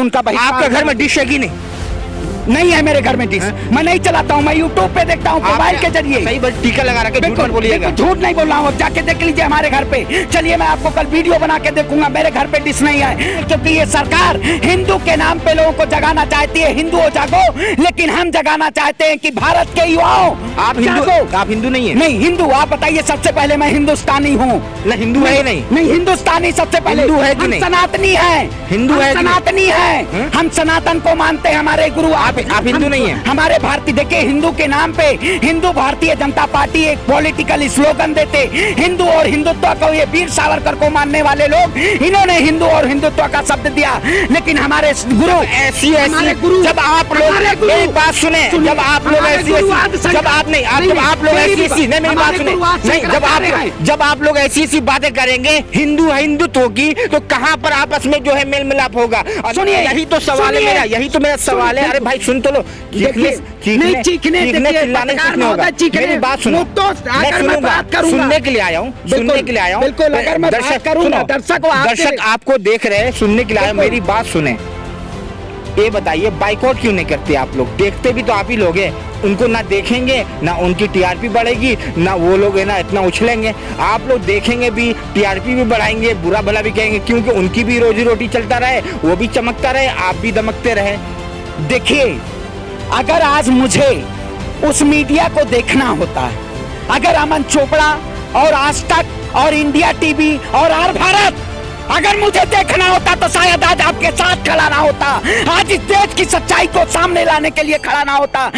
उनका बहिष्कार। आपके घर में डिश है कि नहीं? नहीं है मेरे घर में डिश, मैं नहीं चलाता हूँ, मैं यूट्यूब पे देखता हूँ मोबाइल के जरिए। सही बस टीका लगा रखे, झूठ मत बोलिएगा। झूठ नहीं बोल रहा हूँ, जाके देख लीजिए हमारे घर पे। चलिए मैं आपको कल वीडियो बना के देखूंगा, मेरे घर पे डिश नहीं है, क्योंकि ये सरकार हिंदू के नाम पे लोगों को जगाना चाहती है, हिंदू हो जागो, लेकिन हम जगाना चाहते हैं कि भारत के युवाओं आप हिंदू नहीं है? नहीं हिंदू, आप बताइए सबसे पहले मैं हिंदुस्तानी हूँ। हिंदू है नहीं? नहीं हिंदुस्तानी सबसे पहले। हिंदू है कि नहीं? सनातनी है, हिंदू है, सनातनी है, हम सनातन को मानते हैं, हमारे गुरु। आप हिंदू नहीं है? हमारे भारतीय, देखिए हिंदू के नाम पे हिंदू भारतीय जनता पार्टी एक पॉलिटिकल स्लोगन देते, हिंदू और हिंदुत्व को, ये वीर सावरकर को मानने वाले लोग, इन्होंने हिंदू और हिंदुत्व का शब्द दिया, लेकिन हमारे गुरु ऐसी गुरु, जब आप लोग एक बात सुने, जब आप लोग ऐसी जब आप नहीं आप लोग ऐसी नहीं, मेरी बात सुने नहीं, जब आप लोग ऐसी बातें करेंगे हिंदुत्व की, तो कहाँ पर आपस में जो है मेल मिलाप होगा? सुनिए, यही तो सवाल है मेरा, यही तो मेरा सवाल है। अरे भाई सुन तो लो, चीखने मेरी बात सुनो, मैं सुनूंगा, सुनने के लिए आया हूँ, सुनने के लिए आया हूँ। बिल्कुल, अगर मैं बात करूंगा, दर्शक आपको देख रहे हैं, सुनने के लिए आया, मेरी बात सुने। ये बताइए बाइकआउट क्यों नहीं करते आप लोग? देखते भी तो आप ही लोग हैं, उनको ना देखेंगे ना उनकी टीआरपी बढ़ेगी, ना वो लोग है ना इतना उछलेंगे। आप लोग देखेंगे भी, टीआरपी भी बढ़ाएंगे, बुरा भला भी कहेंगे, क्योंकि उनकी भी रोजी रोटी चलता रहे, वो भी चमकता रहे, आप भी दमकते रहे। देखिए, अगर आज मुझे उस मीडिया को देखना होता है, अगर अमन चोपड़ा और आज तक और इंडिया टीवी और आर भारत, अगर मुझे देखना होता तो शायद आज आपके साथ खड़ा ना होता, आज इस देश की सच्चाई को सामने लाने के लिए खड़ा ना होता।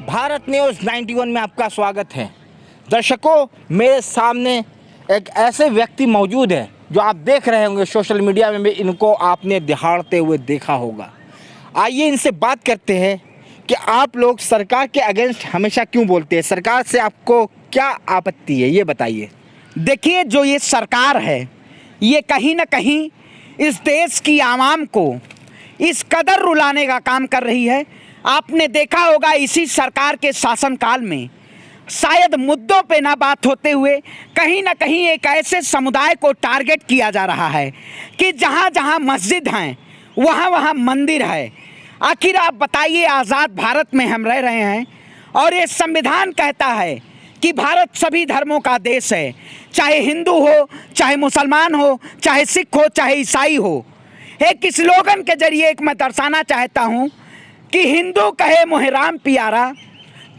भारत न्यूज़ 91 में आपका स्वागत है। दर्शकों, मेरे सामने एक ऐसे व्यक्ति मौजूद है जो आप देख रहे होंगे सोशल मीडिया में भी, इनको आपने दहाड़ते हुए देखा होगा। आइए इनसे बात करते हैं कि आप लोग सरकार के अगेंस्ट हमेशा क्यों बोलते हैं, सरकार से आपको क्या आपत्ति है, ये बताइए। देखिए, जो ये सरकार है, ये कहीं ना कहीं इस देश की आवाम को इस कदर रुलाने का काम कर रही है। आपने देखा होगा इसी सरकार के शासनकाल में शायद मुद्दों पे ना बात होते हुए कहीं ना कहीं एक ऐसे समुदाय को टारगेट किया जा रहा है कि जहाँ जहाँ मस्जिद हैं वहाँ वहाँ मंदिर है। आखिर आप बताइए, आज़ाद भारत में हम रह रहे हैं और ये संविधान कहता है कि भारत सभी धर्मों का देश है, चाहे हिंदू हो, चाहे मुसलमान हो, चाहे सिख हो, चाहे ईसाई हो। एक स्लोगन के जरिए एक मैं दर्शाना चाहता हूँ कि हिंदू कहे मोहे राम प्यारा,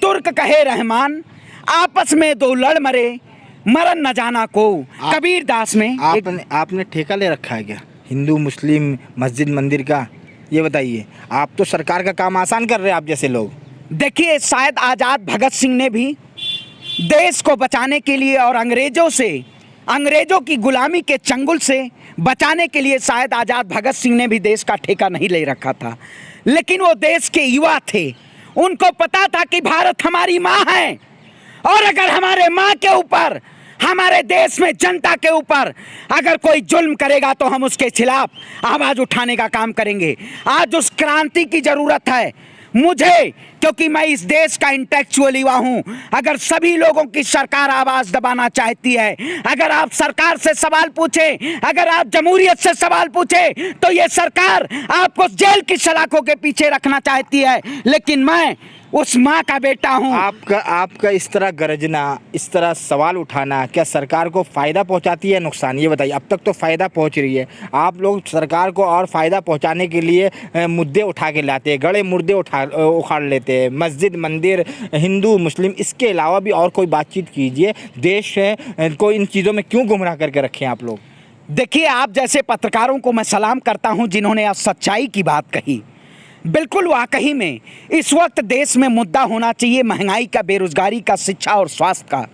तुर्क कहे रहमान, आपस में दो लड़ मरे, मरन न जाना को। कबीर दास ने आपने ठेका ले रखा है क्या हिंदू मुस्लिम मस्जिद मंदिर का? ये बताइए, आप तो सरकार का काम आसान कर रहे हैं, आप जैसे लोग। देखिए, शायद आज़ाद भगत सिंह ने भी देश को बचाने के लिए और अंग्रेजों की गुलामी के चंगुल से बचाने के लिए शायद आज़ाद भगत सिंह ने भी देश का ठेका नहीं ले रखा था, लेकिन वो देश के युवा थे, उनको पता था कि भारत हमारी माँ है और अगर हमारे माँ के ऊपर, हमारे देश में जनता के ऊपर अगर कोई जुल्म करेगा तो हम उसके खिलाफ आवाज़ उठाने का काम करेंगे। आज उस क्रांति की ज़रूरत है मुझे, क्योंकि मैं इस देश का इंटेलेक्चुअल युवा हूँ। अगर सभी लोगों की सरकार आवाज़ दबाना चाहती है, अगर आप सरकार से सवाल पूछें, अगर आप जमहूरियत से सवाल पूछें, तो ये सरकार आपको जेल की सलाखों के पीछे रखना चाहती है, लेकिन मैं उस माँ का बेटा हूँ। आपका इस तरह गरजना, इस तरह सवाल उठाना क्या सरकार को फ़ायदा पहुँचाती है नुकसान, ये बताइए। अब तक तो फ़ायदा पहुँच रही है, आप लोग सरकार को और फ़ायदा पहुँचाने के लिए मुद्दे उठा के लाते हैं, गड़े मुर्दे उखाड़ लेते हैं, मस्जिद मंदिर हिंदू मुस्लिम, इसके अलावा भी और कोई बातचीत कीजिए। देश को इन चीज़ों में क्यों गुमराह करके रखे हैं आप लोग? देखिए, आप जैसे पत्रकारों को मैं सलाम करता हूँ जिन्होंने आज सच्चाई की बात कही। बिल्कुल वाकई में इस वक्त देश में मुद्दा होना चाहिए महंगाई का, बेरोजगारी का, शिक्षा और स्वास्थ्य का,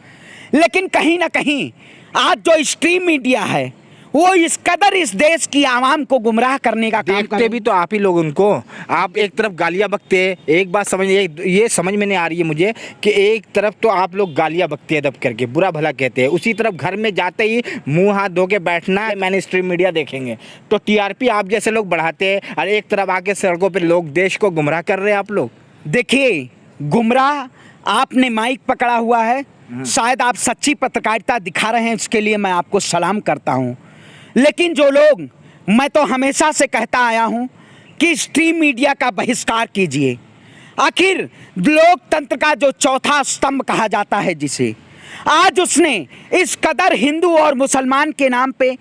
लेकिन कहीं ना कहीं आज जो स्ट्रीम मीडिया है वो इस कदर इस देश की आवाम को गुमराह करने का काम देखते भी तो आप ही लोग उनको। आप एक तरफ गालियाँ बकते हैं, एक बात समझिए, ये समझ में नहीं आ रही है मुझे कि एक तरफ तो आप लोग गालियाँ बकते हैं दब करके, बुरा भला कहते हैं, उसी तरफ घर में जाते ही मुंह हाथ धो के बैठना है, मैंने स्ट्रीम मीडिया देखेंगे, तो टीआरपी आप जैसे लोग बढ़ाते हैं और एक तरफ आके सड़कों पर लोग देश को गुमराह कर रहे हैं आप लोग। देखिए, गुमराह आपने माइक पकड़ा हुआ है, शायद आप सच्ची पत्रकारिता दिखा रहे हैं, उसके लिए मैं आपको सलाम करता हूँ। लेकिन जो लोग, मैं तो हमेशा से कहता आया हूँ कि स्ट्रीम मीडिया का बहिष्कार कीजिए। आखिर लोकतंत्र का जो चौथा स्तंभ कहा जाता है जिसे, आज उसने इस कदर हिंदू और मुसलमान के नाम पे,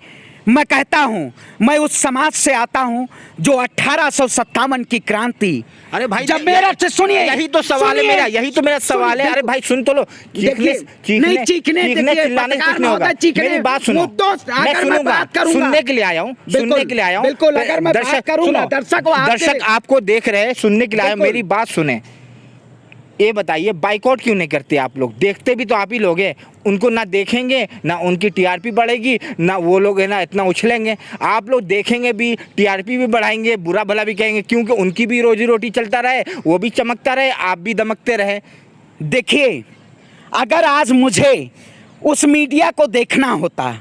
मैं कहता हूँ मैं उस समाज से आता हूँ जो 1857 की क्रांति, अरे भाई जब मेरा से सुनिए, यही तो सवाल है मेरा, यही तो मेरा सवाल है। अरे भाई सुन तो लो, चीखने चिल्लाने कुछ नहीं होगा। मेरी बात सुनो, मैं सुनूंगा, सुनने के लिए आया हूँ, सुनने के लिए आया हूँ। बिल्कुल, अगर मैं बात करूंगा, दर्शक आपको देख रहे हैं, सुनने के लिए आया, मेरी बात सुने। ये बताइए बाइकआउट क्यों नहीं करते आप लोग? देखते भी तो आप ही लोग हैं, उनको ना देखेंगे ना उनकी टीआरपी बढ़ेगी, ना वो लोग है ना इतना उछलेंगे। आप लोग देखेंगे भी, टीआरपी भी बढ़ाएंगे, बुरा भला भी कहेंगे, क्योंकि उनकी भी रोजी रोटी चलता रहे, वो भी चमकता रहे, आप भी दमकते रहे। देखिए, अगर आज मुझे उस मीडिया को देखना होता,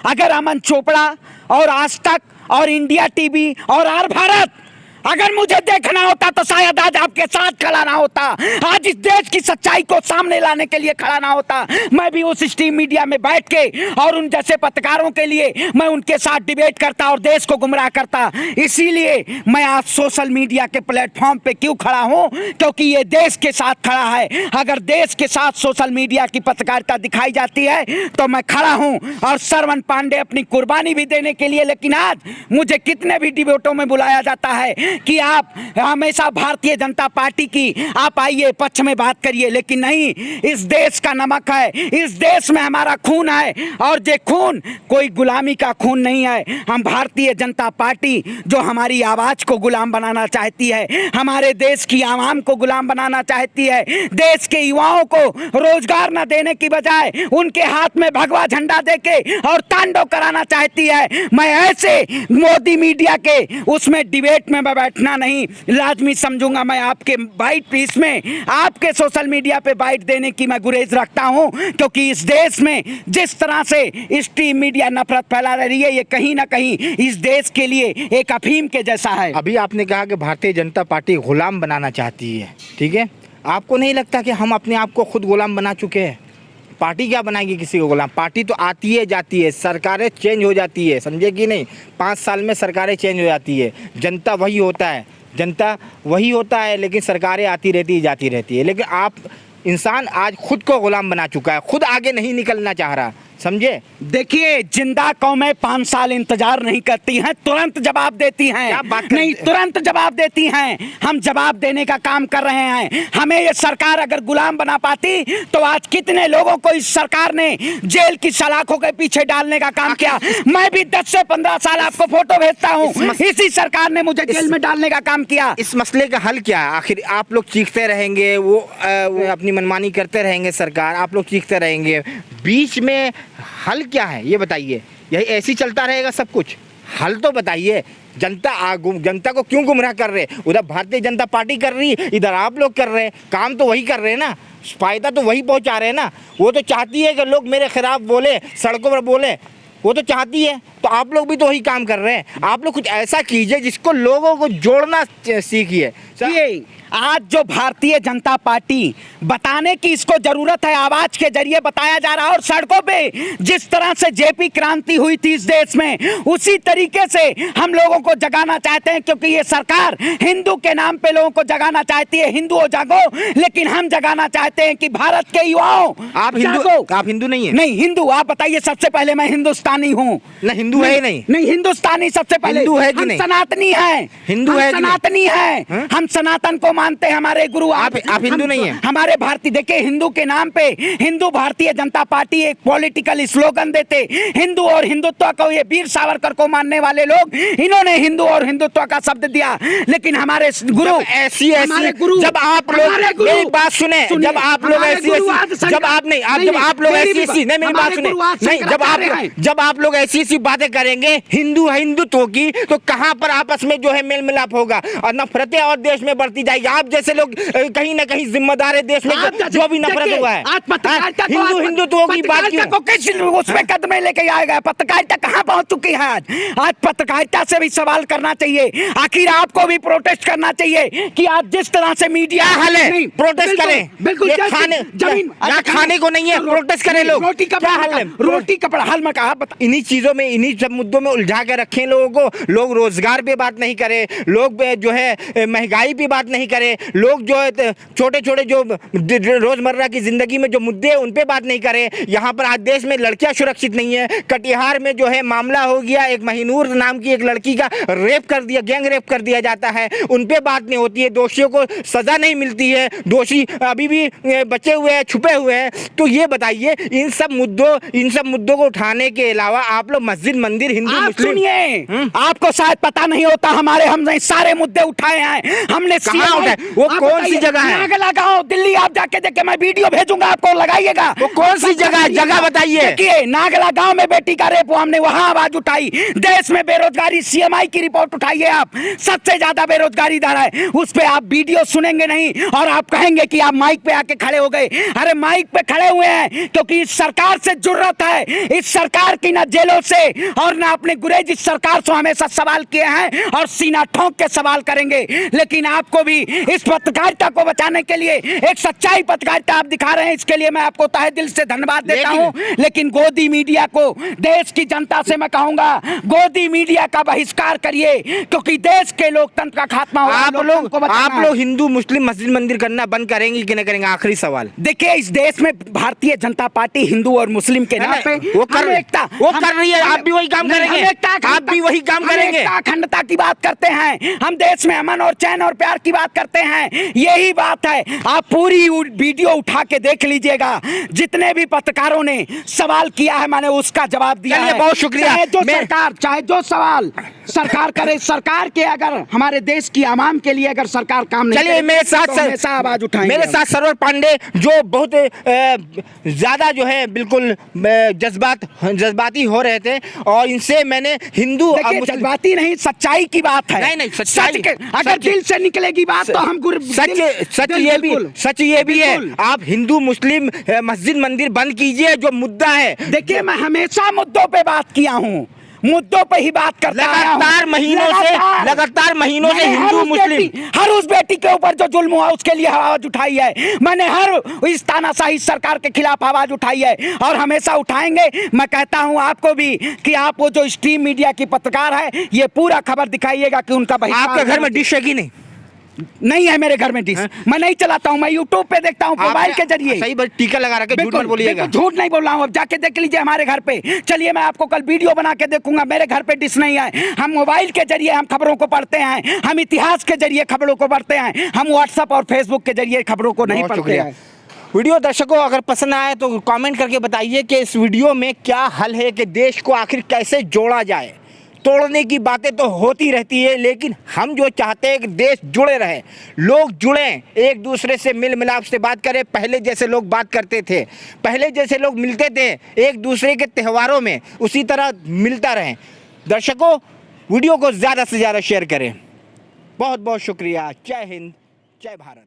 अगर अमन चोपड़ा और आज तक और इंडिया टीवी और आर भारत अगर मुझे देखना होता तो शायद आज आपके साथ खड़ा ना होता, आज इस देश की सच्चाई को सामने लाने के लिए खड़ा ना होता। मैं भी उस स्ट्रीम मीडिया में बैठ के और उन जैसे पत्रकारों के लिए मैं उनके साथ डिबेट करता और देश को गुमराह करता। इसीलिए मैं आज सोशल मीडिया के प्लेटफॉर्म पे क्यों खड़ा हूं, क्योंकि ये देश के साथ खड़ा है। अगर देश के साथ सोशल मीडिया की पत्रकारिता दिखाई जाती है तो मैं खड़ा हूं, और श्रवण पांडे अपनी कुर्बानी भी देने के लिए। लेकिन आज मुझे कितने भी डिबेटों में बुलाया जाता है कि आप हमेशा भारतीय जनता पार्टी की आप आइए पक्ष में बात करिए, लेकिन नहीं, इस देश का नमक है, इस देश में हमारा खून है, और ये खून कोई गुलामी का खून नहीं है। हम भारतीय जनता पार्टी जो हमारी आवाज को गुलाम बनाना चाहती है, हमारे देश की आवाम को गुलाम बनाना चाहती है, देश के युवाओं को रोजगार न देने की बजाय उनके हाथ में भगवा झंडा देके और तांडव कराना चाहती है। मैं ऐसे मोदी मीडिया के उसमें डिबेट में बैठना नहीं लाजमी समझूंगा। मैं आपके बाइट पीस में, आपके सोशल मीडिया पे बाइट देने की मैं गुरेज रखता हूं, क्योंकि इस देश में जिस तरह से स्ट्रीम मीडिया नफरत फैला रही है, ये कहीं ना कहीं इस देश के लिए एक अफीम के जैसा है। अभी आपने कहा कि भारतीय जनता पार्टी गुलाम बनाना चाहती है, ठीक है, आपको नहीं लगता कि हम अपने आप को खुद गुलाम बना चुके हैं? पार्टी क्या बनाएगी किसी को गुलाम? पार्टी तो आती है जाती है, सरकारें चेंज हो जाती है, समझे कि नहीं? 5 साल में सरकारें चेंज हो जाती है, जनता वही होता है, जनता वही होता है, लेकिन सरकारें आती रहती है जाती रहती है। लेकिन आप इंसान आज खुद को गुलाम बना चुका है, खुद आगे नहीं निकलना चाह रहा, समझे? देखिए, जिंदा कौमें 5 साल इंतजार नहीं करती हैं, तुरंत जवाब देती हैं। क्या बात नहीं, तुरंत जवाब देती हैं। हम जवाब देने का काम कर रहे हैं। हमें ये सरकार अगर गुलाम बना पाती तो आज कितने लोगों को इस सरकार ने जेल की सलाखों के पीछे डालने का काम किया। मैं भी 10 से 15 साल आपको फोटो भेजता हूँ, इसी सरकार ने मुझे जेल में डालने का काम किया। इस मसले का हल क्या है? आखिर आप लोग चीखते रहेंगे, वो अपनी मनमानी करते रहेंगे, सरकार आप लोग चीखते रहेंगे, बीच में हल क्या है ये बताइए? यही ऐसी चलता रहेगा सब कुछ? हल तो बताइए। जनता को क्यों गुमराह कर रहे? उधर भारतीय जनता पार्टी कर रही, इधर आप लोग कर रहे हैं, काम तो वही कर रहे हैं ना, फायदा तो वही पहुंचा रहे हैं ना। वो तो चाहती है कि लोग मेरे खिलाफ बोले, सड़कों पर बोले, वो तो चाहती है, तो आप लोग भी तो वही काम कर रहे हैं। आप लोग कुछ ऐसा कीजिए जिसको लोगों को जोड़ना सीखिए। आज जो भारतीय जनता पार्टी बताने की इसको जरूरत है, आवाज के जरिए बताया जा रहा है, और सड़कों पे जिस तरह से जेपी क्रांति हुई थी इस देश में, उसी तरीके से हम लोगों को जगाना चाहते हैं, क्योंकि ये सरकार हिंदू के नाम पे लोगों को जगाना चाहती है। हिंदुओं जागो, लेकिन हम जगाना चाहते हैं कि भारत के युवाओं आप हिंदू नहीं है? नहीं, हिंदू आप बताइए। सबसे पहले मैं हिंदुस्तानी हूँ ना? हिंदू है नहीं? नहीं, हिंदुस्तानी सबसे पहले। हिंदू है कि नहीं? सनातनी है, हिंदू है, सनातनी है, हम सनातन को मानते हैं, हमारे गुरु। आप हिंदू नहीं है? हमारे भारतीय, देखिए, हिंदू के नाम पे हिंदू भारतीय जनता पार्टी एक पॉलिटिकल स्लोगन देते, हिंदू और हिंदुत्व को, ये वीर सावरकर को मानने वाले लोग, इन्होंने हिंदू और हिंदुत्व का शब्द दिया। लेकिन हमारे गुरु ऐसी गुरु, जब आप लोग एक बात सुने, जब आप लोग ऐसी जब आप नहीं, आप जब आप लोग ऐसी नहीं, मेरी बात सुने नहीं, जब आप लोग ऐसी बातें करेंगे हिंदुत्व की, तो कहां पर आपस में जो है मेल मिलाप होगा, और नफरतें और देश में बढ़ती जाएगी। आप जैसे लोग कहीं ना कहीं जिम्मेदार है देश में, जो भी नफरत हुआ है। हिंदुत्व की बात क्यों उसमें कदम लेके आएगा? पत्रकारिता कहाँ पहुंच चुकी है आज पत्रकारिता से भी सवाल करना चाहिए। आखिर आपको भी प्रोटेस्ट करना चाहिए कि आज जिस तरह से मीडिया हल है, प्रोटेस्ट करें। बिल्कुल, खाने को नहीं है, प्रोटेस्ट करें लोग। रोटी कपड़ा हल है, रोटी कपड़ा हल में कहा। इन्हीं चीजों में, इन्हीं इन्हीं सब मुद्दों में उलझा के रखें लोगों को। लोग रोजगार पे बात नहीं करें, लोग जो है महंगाई पे बात नहीं करें, लोग जो है छोटे छोटे जो रोजमर्रा की जिंदगी में जो मुद्दे हैं उन पे बात नहीं करें। यहाँ पर आज देश में लड़कियां सुरक्षित नहीं है। कटिहार में जो है मामला हो गया, एक महिनूर नाम की एक लड़की का रेप कर दिया, गैंग रेप कर दिया जाता है, उन पे बात नहीं होती है, दोषियों को सजा नहीं मिलती है, दोषी अभी भी बचे हुए हैं, छुपे हुए हैं। तो ये बताइए इन सब मुद्दों को उठाने के अलावा आप लोग मस्जिद मंदिर हिंदू मुस्लिम सुनिए, आपको शायद पता नहीं होता, हमने सारे मुद्दे उठाए हैं। हमने कहाँ उठाए? वो कौन सी जगह है? नागला गांव दिल्ली, आप जाके देखे, मैं वीडियो भेजूंगा आपको, लगाइएगा। वो कौन सी जगह है? जगह बताइए। देखिए, नागला गांव में बेटी का रेप हुआ, हमने वहां आवाज उठाई। देश में बेरोजगारी, सीएमआई की रिपोर्ट उठाइए आप, सबसे ज्यादा बेरोजगारी दर है, उस पे आप वीडियो सुनेंगे नहीं और आप कहेंगे कि आप माइक पे आके खड़े हो गए। अरे माइक पे खड़े हुए हैं क्योंकि इस सरकार से जरूरत है। इस सरकार की ना जेलों से और ना अपने गुरेज इस सरकार से हमेशा सवाल किए हैं और सीना ठोक के सवाल करेंगे। लेकिन आपको भी इस पत्रकारिता को बचाने के लिए एक सच्चाई पत्रकारिता आप दिखा रहे हैं, इसके लिए मैं आपको तहे दिल से धन्यवाद देता हूं। लेकिन गोदी मीडिया को, देश की जनता से मैं कहूंगा, गोदी मीडिया का बहिष्कार करिए क्योंकि देश के लोकतंत्र का खात्मा होगा। आप लोग हिंदू मुस्लिम मस्जिद मंदिर करना बंद करेंगे कि नहीं करेंगे? आखिरी सवाल। देखिए, इस देश में भारतीय जनता पार्टी हिंदू और मुस्लिम के नाम पे वो कर रही है, आप भी वही काम करेंगे, आप भी वही काम करेंगे। अखंडता की बात करते हैं हम, देश में अमन और चैन और प्यार की बात करते हैं, यही बात है। आप पूरी वीडियो उठा के देख लीजिएगा, जितने भी पत्रकारों ने सवाल किया है मैंने उसका जवाब दिया है। बहुत शुक्रिया। चाहे जो सवाल सरकार करे, सरकार के अगर हमारे देश की आवाम के लिए अगर सरकार काम नहीं करे, मेरे साथ आवाज उठाएंगे। मेरे साथ सरोवर पांडे जो बहुत ज्यादा जो है बिल्कुल जज्बाती हो रहे थे और इनसे मैंने हिंदू जज्बाती नहीं, सच्चाई की बात है। नहीं सच्चाई, अगर दिल से निकलेगी बात तो हम सच ये भी है। आप हिंदू मुस्लिम मस्जिद मंदिर बंद कीजिए, जो मुद्दा है। देखिए, मैं हमेशा मुद्दों पे बात किया हूँ, मुद्दों पे ही बात करता हूं। लगातार महीनों से हिंदू मुस्लिम, हर उस बेटी के ऊपर जो जुल्म हुआ उसके लिए आवाज उठाई है मैंने, हर इस तानाशाही सरकार के खिलाफ आवाज उठाई है और हमेशा उठाएंगे। मैं कहता हूं आपको भी कि आप वो जो स्ट्रीम मीडिया की पत्रकार है, ये पूरा खबर दिखाइएगा कि उनका आपके घर में डिश है कि नहीं है? मेरे घर में डिश मैं नहीं चलाता हूं, मैं यूट्यूब पे देखता हूं मोबाइल के जरिए। सही बात, टीका लगा रखा है, झूठ मत बोलिएगा। झूठ नहीं बोल रहा हूं, अब जाके देख लीजिए हमारे घर पे। चलिए, मैं आपको कल वीडियो बना के देखूंगा। मेरे घर पे डिश नहीं है, हम मोबाइल के जरिए हम खबरों को पढ़ते हैं, हम इतिहास के जरिए खबरों को पढ़ते हैं, हम व्हाट्सएप और फेसबुक के जरिए खबरों को नहीं पढ़ते हैं। वीडियो दर्शकों अगर पसंद आए तो कमेंट करके बताइए कि इस वीडियो में क्या हल है, कि देश को आखिर कैसे जोड़ा जाए। तोड़ने की बातें तो होती रहती है, लेकिन हम जो चाहते हैं कि देश जुड़े रहे, लोग जुड़ें, एक दूसरे से मिल मिलाप से बात करें। पहले जैसे लोग बात करते थे, पहले जैसे लोग मिलते थे एक दूसरे के त्योहारों में, उसी तरह मिलता रहें। दर्शकों, वीडियो को ज़्यादा से ज़्यादा शेयर करें। बहुत बहुत शुक्रिया। जय हिंद, जय भारत।